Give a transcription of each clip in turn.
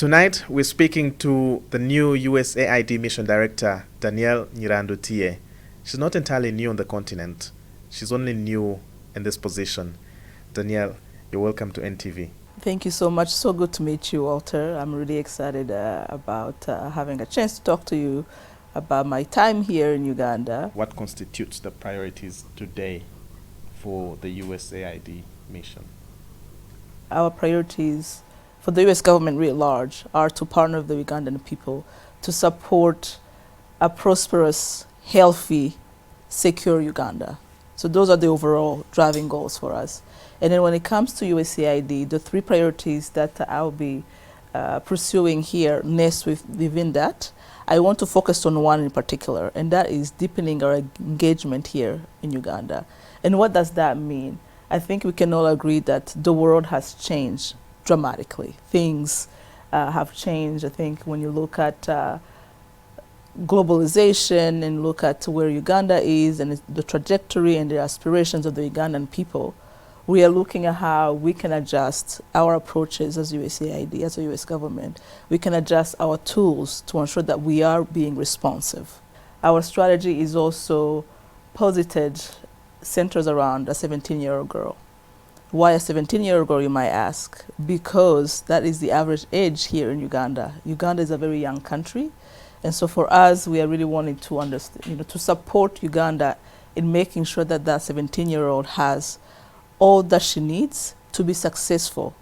Tonight, we're speaking to the new USAID Mission Director, Daniele Nyirandutiye. She's not entirely new on the continent. She's only new in this position. Danielle, you're welcome to NTV. Thank you so much. So good to meet you, Walter. I'm really excited about having a chance to talk to you about my time here in Uganda. What constitutes the priorities today for the USAID mission? Our priorities for the U.S. government writ large are to partner with the Ugandan people to support a prosperous, healthy, secure Uganda. So those are the overall driving goals for us. And then when it comes to USAID, the three priorities that I'll be pursuing here next within that, I want to focus on one in particular, and that is deepening our engagement here in Uganda. And what does that mean? I think we can all agree that the world has changed dramatically. Things have changed. I think when you look at globalization and look at where Uganda is and the trajectory and the aspirations of the Ugandan people, we are looking at how we can adjust our approaches as USAID, as a US government. We can adjust our tools to ensure that we are being responsive. Our strategy is also posited, centers around a 17-year-old girl. Why a 17-year-old girl, you might ask? Because that is the average age here in Uganda. Uganda is a very young country. And so for us, we are really wanting to understand, to support Uganda in making sure that that 17-year-old has all that she needs to be successful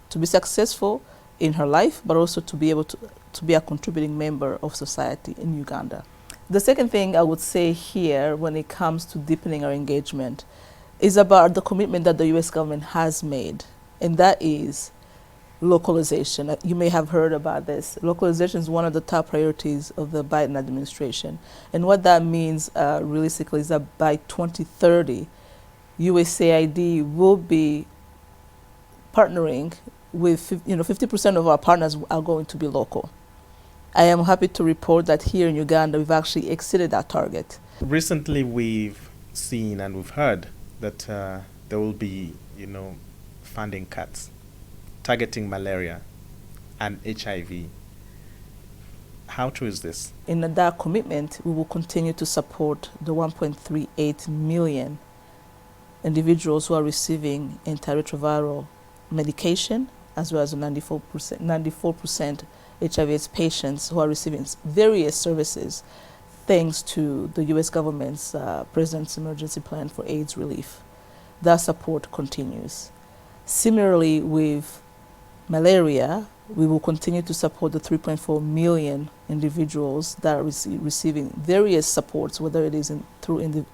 in her life, but also to be able to be a contributing member of society in Uganda. The second thing I would say here when it comes to deepening our engagement is about the commitment that the US government has made, and that is localization. You may have heard about this. Localization is one of the top priorities of the Biden administration. And what that means realistically is that by 2030, USAID will be partnering with, 50% of our partners are going to be local. I am happy to report that here in Uganda, we've actually exceeded that target. Recently, we've seen and we've heard that there will be, funding cuts targeting malaria and HIV. How true is this? In that commitment, we will continue to support the 1.38 million individuals who are receiving antiretroviral medication, as well as 94% HIV/AIDS patients who are receiving various services thanks to the US government's President's Emergency Plan for AIDS relief. That support continues. Similarly, with malaria, we will continue to support the 3.4 million individuals that are receiving various supports, whether it is through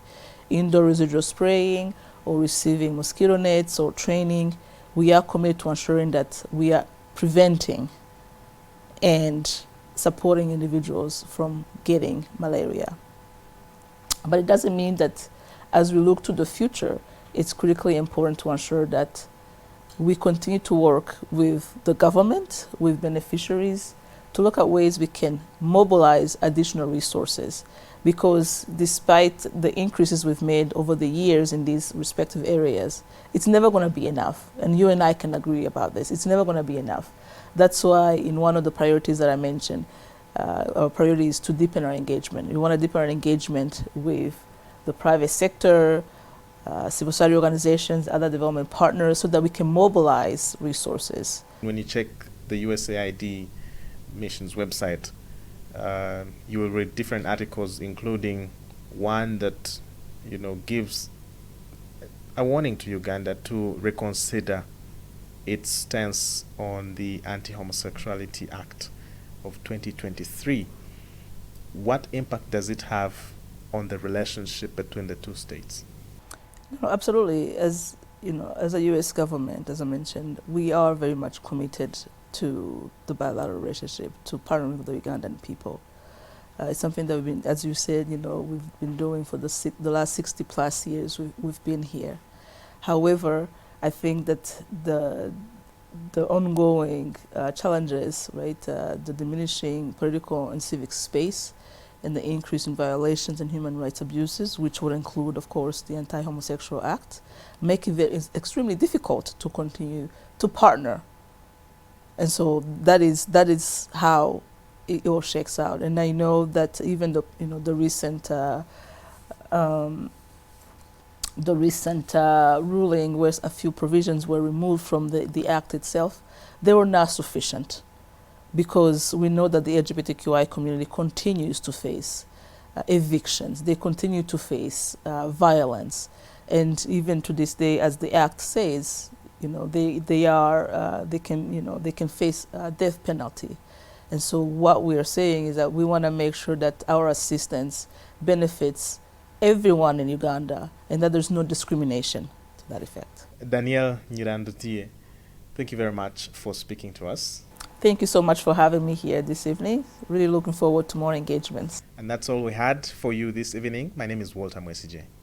indoor residual spraying or receiving mosquito nets or training. We are committed to ensuring that we are preventing and supporting individuals from getting malaria. But it doesn't mean that as we look to the future, it's critically important to ensure that we continue to work with the government, with beneficiaries, to look at ways we can mobilize additional resources. Because despite the increases we've made over the years in these respective areas, it's never going to be enough. And you and I can agree about this. It's never going to be enough. That's why in one of the priorities that I mentioned, our priority is to deepen our engagement. We want to deepen our engagement with the private sector, civil society organizations, other development partners, so that we can mobilize resources. When you check the USAID mission's website, you will read different articles, including one that, gives a warning to Uganda to reconsider its stance on the AntiHomosexuality Act of 2023. What impact does it have on the relationship between the two states? No, absolutely. As a U.S. government, as I mentioned, we are very much committed to the bilateral relationship, to partnering with the Ugandan people. It's something that we've been, as you said, we've been doing for the last 60 plus years. We've been here. However, I think that the ongoing challenges, right, the diminishing political and civic space, and the increase in violations and human rights abuses, which would include, of course, the Anti-Homosexual Act, make it extremely difficult to continue to partner And so that is how it all shakes out. And I know that even the recent ruling, where a few provisions were removed from the act itself, they were not sufficient, because we know that the LGBTQI community continues to face evictions. They continue to face violence, and even to this day, as the act says, they can face death penalty. And so what we are saying is that we want to make sure that our assistance benefits everyone in Uganda, and that there's no discrimination to that effect. Daniele Nyirandutiye, thank you very much for speaking to us. Thank you so much for having me here this evening. Really looking forward to more engagements. And that's all we had for you this evening. My name is Walter Mwesigye.